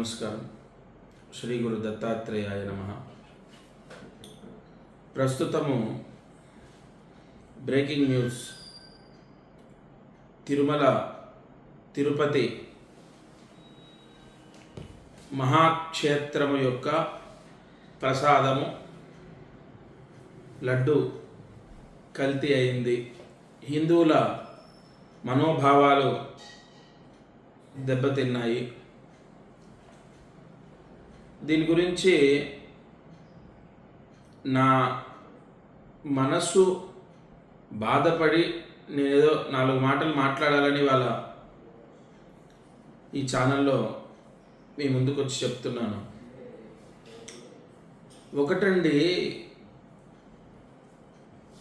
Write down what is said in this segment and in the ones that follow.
నమస్కారం. శ్రీ గురు దత్తాత్రేయాయ నమః. ప్రస్తుతము బ్రేకింగ్ న్యూస్. తిరుమల తిరుపతి మహాక్షేత్రము యొక్క ప్రసాదము లడ్డు కల్తీ అయింది. హిందువుల మనోభావాలు దెబ్బతిన్నాయి. దీని గురించి నా మనస్సు బాధపడి నేనేదో 4 మాటలు మాట్లాడాలని వాళ్ళ ఈ ఛానల్లో మీ ముందుకు వచ్చి చెప్తున్నాను. ఒకటండి,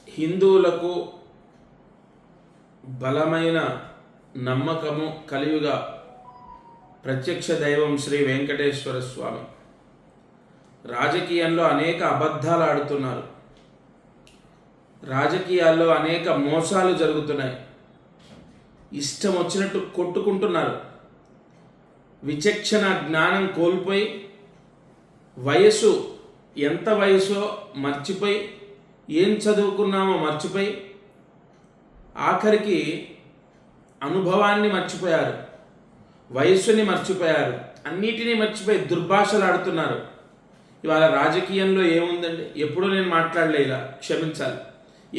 హిందువులకు బలమైన నమ్మకము కలియుగ ప్రత్యక్ష దైవం శ్రీ వెంకటేశ్వర స్వామి. రాజకీయంలో అనేక అబద్ధాలు ఆడుతున్నారు. రాజకీయాల్లో అనేక మోసాలు జరుగుతున్నాయి. ఇష్టం వచ్చినట్టు కొట్టుకుంటున్నారు. విచక్షణ జ్ఞానం కోల్పోయి వయసు ఎంత వయసో మర్చిపోయి, ఏం చదువుకున్నామో మర్చిపోయి, ఆఖరికి అనుభవాన్ని మర్చిపోయారు, వయస్సుని మర్చిపోయారు, అన్నిటినీ మర్చిపోయి దుర్భాషలు ఆడుతున్నారు. ఇవాళ రాజకీయంలో ఏముందండి? ఎప్పుడూ నేను మాట్లాడలే, ఇలా క్షమించాలి.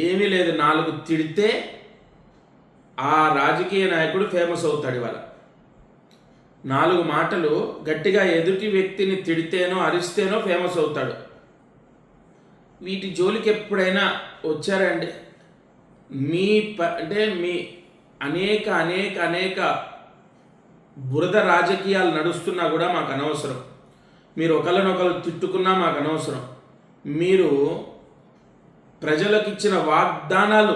ఏమీ లేదు. 4 తిడితే ఆ రాజకీయ నాయకుడు ఫేమస్ అవుతాడు. ఇవాళ 4 మాటలు గట్టిగా ఎదుటి వ్యక్తిని తిడితేనో అరిస్తేనో ఫేమస్ అవుతాడు. వీటి జోలికి ఎప్పుడైనా వచ్చారండి? మీ అనేక అనేక అనేక బురద రాజకీయాలు నడుస్తున్నా కూడా మాకు అనవసరం. మీరు ఒకరినొకరు తిట్టుకున్నా మాకు అనవసరం. మీరు ప్రజలకు ఇచ్చిన వాగ్దానాలు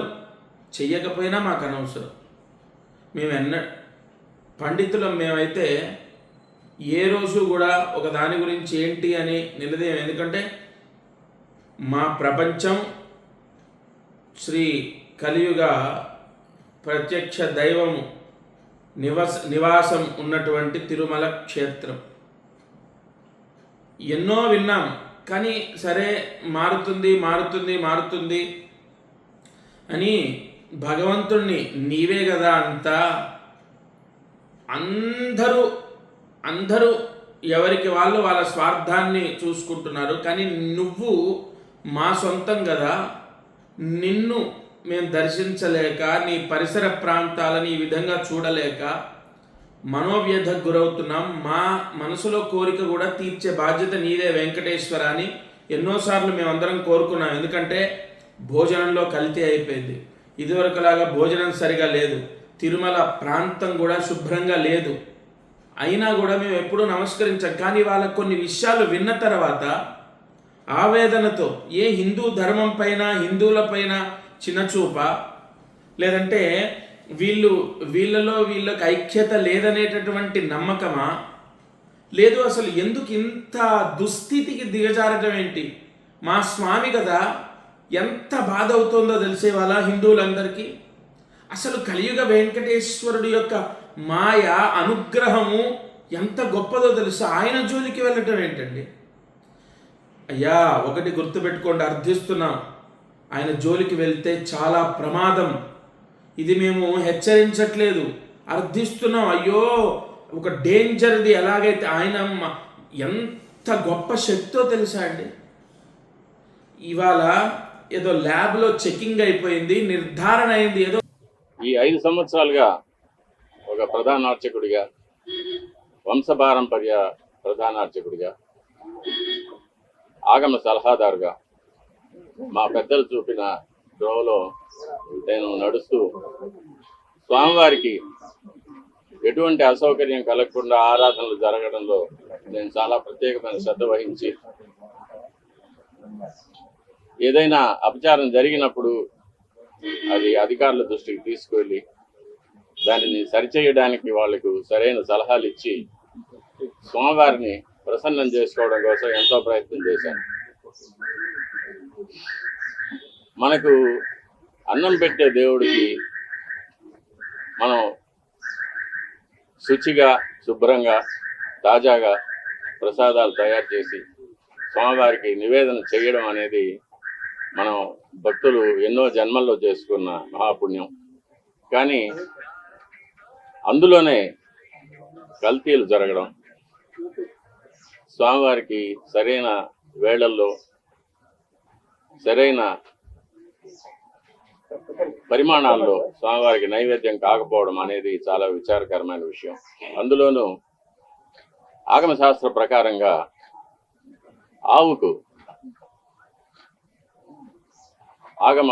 చెయ్యకపోయినా మాకు అనవసరం. మేము పండితులం. మేమైతే ఏ రోజు కూడా ఒక దాని గురించి ఏంటి అని నిలదీయం. ఎందుకంటే మా ప్రపంచం శ్రీ కలియుగ ప్రత్యక్ష దైవము నివాసం ఉన్నటువంటి తిరుమల క్షేత్రం. ఎన్నో విన్నాం, కానీ సరే మారుతుంది మారుతుంది మారుతుంది అని భగవంతుణ్ణి నీవే కదా అంతా, అందరూ ఎవరికి వాళ్ళు వాళ్ళ స్వార్థాన్ని చూసుకుంటున్నారు. కానీ నువ్వు మా సొంతం కదా, నిన్ను మేము దర్శించలేక, నీ పరిసర ప్రాంతాలని ఈ విధంగా చూడలేక మనోవ్యధకు గురవుతున్నాం. మా మనసులో కోరిక కూడా తీర్చే బాధ్యత నీదే వెంకటేశ్వర అని ఎన్నోసార్లు మేమందరం కోరుకున్నాం. ఎందుకంటే భోజనంలో కల్తీ అయిపోయింది. ఇదివరకులాగా భోజనం సరిగా లేదు. తిరుమల ప్రాంతం కూడా శుభ్రంగా లేదు. అయినా కూడా మేము ఎప్పుడూ నమస్కరించాం. కానీ వాళ్ళ కొన్ని విషయాలు విన్న తర్వాత ఆవేదనతో, ఏ హిందూ ధర్మం పైన, హిందువుల పైన చిన్నచూప, లేదంటే వీళ్ళకి ఐక్యత లేదనేటటువంటి నమ్మకమా? లేదు. అసలు ఎందుకు ఇంత దుస్థితికి దిగజారటం ఏంటి? మా స్వామి కదా, ఎంత బాధ అవుతుందో తెలిసే వాళ్ళ హిందువులందరికీ. అసలు కలియుగ వెంకటేశ్వరుడు యొక్క మాయ అనుగ్రహము ఎంత గొప్పదో తెలుసు. ఆయన జోలికి వెళ్ళటం ఏంటండి? అయ్యా, ఒకటి గుర్తుపెట్టుకోండి, అర్థిస్తున్నాం. ఆయన జోలికి వెళ్తే చాలా ప్రమాదం. ఇది మేము హెచ్చరించట్లేదు, అర్థిస్తున్నాం. అయ్యో, ఒక డేంజర్ది. ఎలాగైతే ఆయన ఎంత గొప్ప శక్తో తెలుసా అండి? ఇవాళ ఏదో ల్యాబ్లో చెకింగ్ అయిపోయింది, నిర్ధారణ అయింది. ఏదో ఈ 5 సంవత్సరాలుగా ఒక ప్రధాన అర్చకుడిగా, వంశపారంపర్య ప్రధాన అర్చకుడిగా, ఆగమ సలహాదారుగా మా పెద్దలు చూపిన ద్రోవలో నేను నడుస్తూ స్వామివారికి ఎటువంటి అసౌకర్యం కలగకుండా ఆరాధనలు జరగడంలో నేను చాలా ప్రత్యేకమైన శ్రద్ధ వహించి, ఏదైనా అపచారం జరిగినప్పుడు అది అధికారుల దృష్టికి తీసుకువెళ్ళి దానిని సరిచేయడానికి వాళ్లకు సరైన సలహాలు ఇచ్చి స్వామివారిని ప్రసన్నం చేసుకోవడం కోసం ఎంతో ప్రయత్నం చేశాను. మనకు అన్నం పెట్టే దేవుడికి మనం శుచిగా, శుభ్రంగా, తాజాగా ప్రసాదాలు తయారు చేసి స్వామివారికి నివేదన చేయడం అనేది మనం భక్తులు ఎన్నో జన్మల్లో చేసుకున్న మహాపుణ్యం. కానీ అందులోనే కల్తీలు జరగడం, స్వామివారికి సరైన వేళల్లో సరైన పరిమాణాల్లో స్వామివారికి నైవేద్యం కాకపోవడం అనేది చాలా విచారకరమైన విషయం. అందులోనూ ఆగమ శాస్త్ర ప్రకారంగా ఆవుకు ఆగమ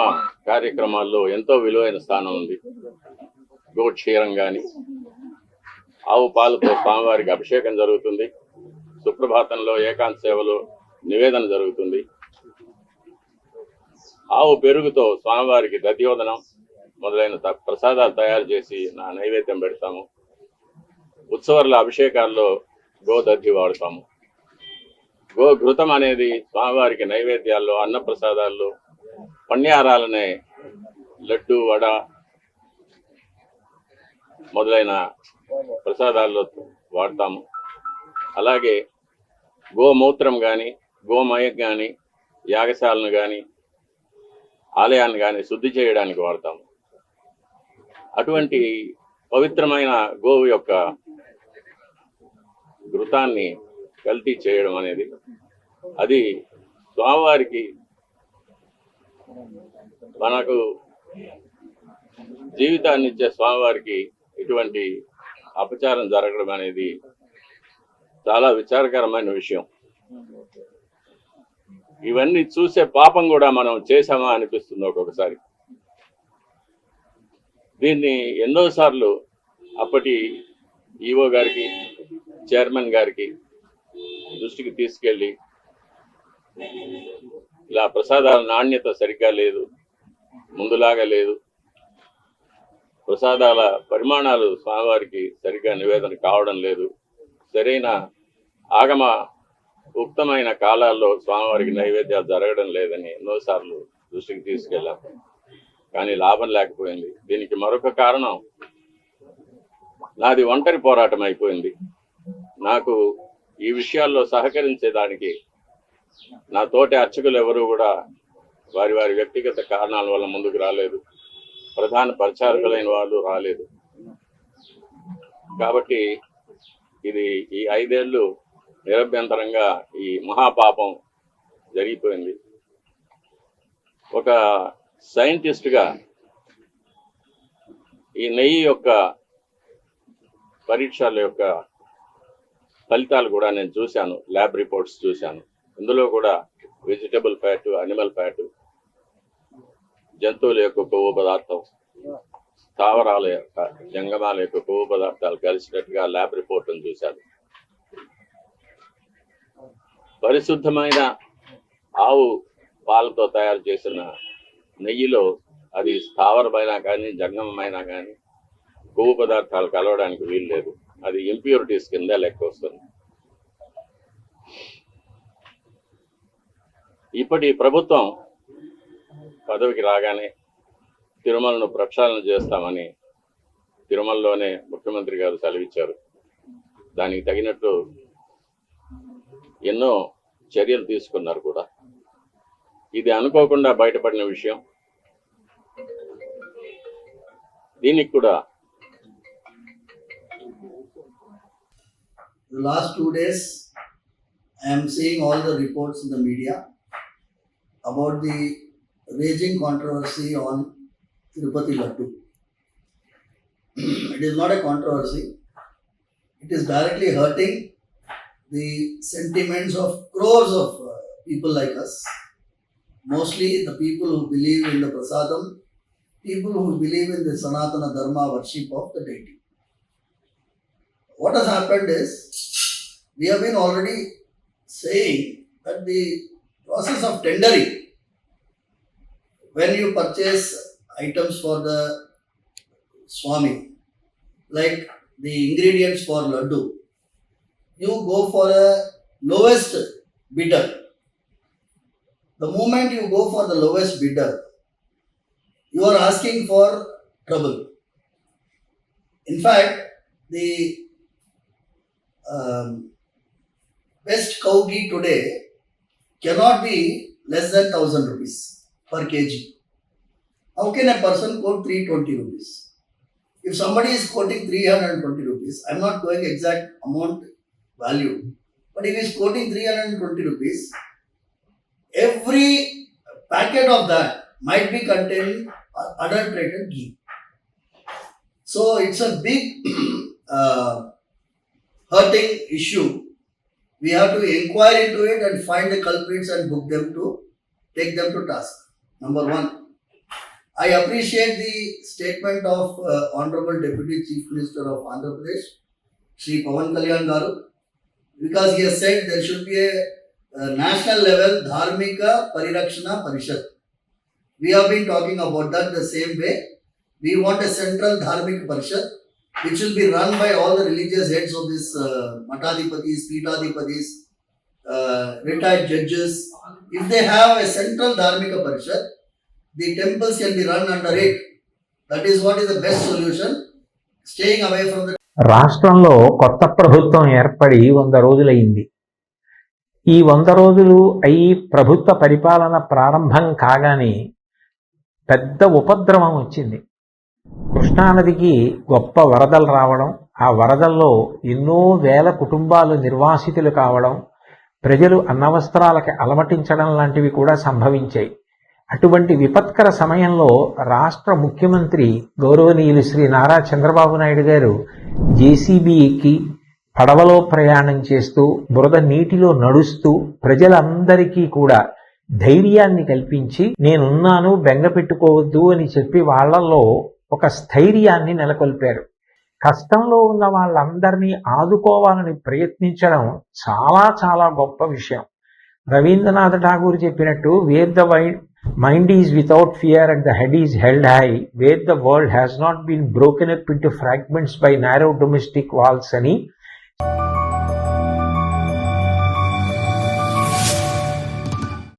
కార్యక్రమాల్లో ఎంతో విలువైన స్థానం ఉంది. గోక్షీరం కానీ ఆవు పాలతో స్వామివారికి అభిషేకం జరుగుతుంది. సుప్రభాతంలో ఏకాంత సేవలో నివేదన జరుగుతుంది. ఆవు పెరుగుతో స్వామివారికి దధ్యోదనం మొదలైన ప్రసాదాలు తయారు చేసి నైవేద్యం పెడతాము. ఉత్సవాల అభిషేకాల్లో గోదధ్యి వాడతాము. గోఘృతం అనేది స్వామివారికి నైవేద్యాల్లో అన్నప్రసాదాల్లో పణ్యారాలనే లడ్డు వడ మొదలైన ప్రసాదాల్లో వాడతాము. అలాగే గోమూత్రం కానీ గోమయం కానీ యాగశాలను కానీ ఆలయాన్ని కానీ శుద్ధి చేయడానికి వాడతాము. అటువంటి పవిత్రమైన గోవు యొక్క ఘృతాన్ని కల్తీ చేయడం అనేది అది స్వామివారికి మనకు జీవితాన్ని ఇచ్చే స్వామివారికి ఇటువంటి అపచారం జరగడం అనేది చాలా విచారకరమైన విషయం. ఇవన్నీ చూసే పాపం కూడా మనం చేశామా అనిపిస్తుంది ఒక్కొక్కసారి. దీన్ని ఎన్నోసార్లు అప్పటి ఈఓ గారికి చైర్మన్ గారికి దృష్టికి తీసుకెళ్ళి ఇలా ప్రసాదాల నాణ్యత సరిగ్గా లేదు, ముందులాగా లేదు, ప్రసాదాల పరిమాణాలు స్వామివారికి సరిగ్గా నివేదన కావడం లేదు, సరైన ఆగమ ఉక్తమైన కాలాల్లో స్వామివారికి నైవేద్యాలు జరగడం లేదని ఎన్నోసార్లు దృష్టికి తీసుకెళ్ళాం. కానీ లాభం లేకపోయింది. దీనికి మరొక కారణం నాది ఒంటరి పోరాటం అయిపోయింది. నాకు ఈ విషయాల్లో సహకరించేదానికి నా తోటి అర్చకులు ఎవరు కూడా వారి వారి వ్యక్తిగత కారణాల వల్ల ముందుకు రాలేదు. ప్రధాన పరిచారకులైన వాళ్ళు రాలేదు. కాబట్టి ఇది ఈ 5 ఏళ్ళు నిరభ్యంతరంగా ఈ మహాపాపం జరిగిపోయింది. ఒక సైంటిస్ట్గా ఈ నెయ్యి యొక్క పరీక్షల యొక్క ఫలితాలు కూడా నేను చూశాను, ల్యాబ్ రిపోర్ట్స్ చూశాను. ఇందులో కూడా వెజిటబుల్ ఫ్యాటు, అనిమల్ ఫ్యాటు, జంతువుల యొక్క కొవ్వు పదార్థం, స్థావరాల యొక్క జంగమాల యొక్క కొవ్వు పదార్థాలు కలిసినట్టుగా ల్యాబ్ రిపోర్ట్ను చూశాను. పరిశుద్ధమైన ఆవు పాలతో తయారు చేసిన నెయ్యిలో అది స్థావరమైనా కానీ జంగమైనా కానీ కొవ్వు పదార్థాలు కలవడానికి వీలు లేదు. అది ఇంప్యూరిటీస్ కింద లెక్క వస్తుంది. ఇప్పటి ప్రభుత్వం పదవికి రాగానే తిరుమలను ప్రక్షాళన చేస్తామని తిరుమలలోనే ముఖ్యమంత్రి గారు సెలవిచ్చారు. దానికి తగినట్టు ఎన్నో చర్యలు తీసుకున్నారు కూడా. ఇది అనుకోకుండా బయటపడిన విషయం. దీనికి కూడా The last 2 days, I am seeing all the reports in the media about the raging controversy on Tirupati Laddu. It is not a controversy. It is directly hurting the sentiments of crores of people like us. Mostly the people who believe in the prasadam, people who believe in the Sanatana Dharma worship of the deity. What has happened is, we have been already saying that the process of tendering, when you purchase items for the Swami, like the ingredients for laddu, you go for a lowest bidder. The moment you go for the lowest bidder, you are asking for trouble. In fact, the best cow ghee today cannot be less than 1,000 rupees per kg. How can a person quote 320 rupees? If somebody is quoting 320 rupees, I'm not going exact amount value, but if he is quoting 320 rupees, every packet of that might be containing adulterated ghee. So it's a big hurting issue. We have to inquire into it and find the culprits and take them to task. Number one, I appreciate the statement of Honorable Deputy Chief Minister of Andhra Pradesh, Shri Pawan Kalyan Garu, because he has said there should be a national level Dharmika Parirakshana Parishad. We have been talking about that the same way. We want a central Dharmika Parishad which will be run by all the religious heads of this Matadipatis, Pitadipatis, retired judges. If they have a central Dharmika Parishad, the temples can be run under it. That is what is the best solution. Staying away from the రాష్ట్రంలో కొత్త ప్రభుత్వం ఏర్పడి 100 రోజులైంది. ఈ 100 రోజులు అయి ప్రభుత్వ పరిపాలన ప్రారంభం కాగానే పెద్ద ఉపద్రవం వచ్చింది. కృష్ణానదికి గొప్ప వరదలు రావడం, ఆ వరదల్లో ఎన్నో వేల కుటుంబాలు నిర్వాసితులు కావడం, ప్రజలు అన్నవస్త్రాలకి అలమటించడం లాంటివి కూడా సంభవించాయి. అటువంటి విపత్కర సమయంలో రాష్ట్ర ముఖ్యమంత్రి గౌరవనీయులు శ్రీ నారా చంద్రబాబు నాయుడు గారు జేసీబీ ఎక్కి పడవలో ప్రయాణం చేస్తూ బురద నీటిలో నడుస్తూ ప్రజలందరికీ కూడా ధైర్యాన్ని కల్పించి నేనున్నాను, బెంగ పెట్టుకోవద్దు అని చెప్పి వాళ్లలో ఒక స్థైర్యాన్ని నెలకొల్పారు. కష్టంలో ఉన్న వాళ్ళందరినీ ఆదుకోవాలని ప్రయత్నించడం చాలా చాలా గొప్ప విషయం. రవీంద్రనాథ్ ఠాగూర్ చెప్పినట్టు where the mind is without fear and the head is held high, where the world has not been broken up into fragments by narrow domestic walls అని